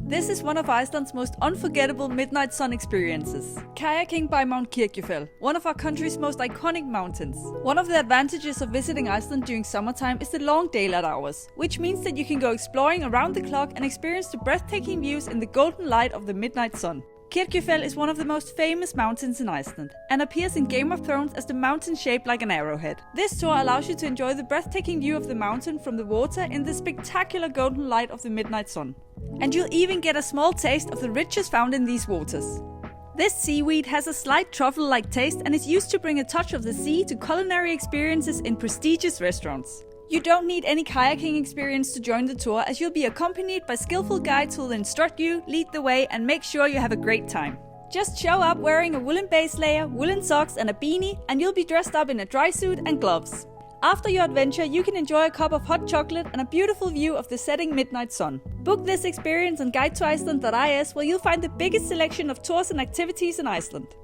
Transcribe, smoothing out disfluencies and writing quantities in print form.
This is one of Iceland's most unforgettable midnight sun experiences. Kayaking by Mount Kirkjufell, one of our country's most iconic mountains. One of the advantages of visiting Iceland during summertime is the long daylight hours, which means that you can go exploring around the clock and experience the breathtaking views in the golden light of the midnight sun. Kirkjufell is one of the most famous mountains in Iceland and appears in Game of Thrones as the mountain shaped like an arrowhead. This tour allows you to enjoy the breathtaking view of the mountain from the water in the spectacular golden light of the midnight sun. And you'll even get a small taste of the riches found in these waters. This seaweed has a slight truffle-like taste and is used to bring a touch of the sea to culinary experiences in prestigious restaurants. You don't need any kayaking experience to join the tour, as you'll be accompanied by skillful guides who will instruct you, lead the way, and make sure you have a great time. Just show up wearing a woolen base layer, woolen socks and a beanie, and you'll be dressed up in a dry suit and gloves. After your adventure, you can enjoy a cup of hot chocolate and a beautiful view of the setting midnight sun. Book this experience on guidetoiceland.is, where you'll find the biggest selection of tours and activities in Iceland.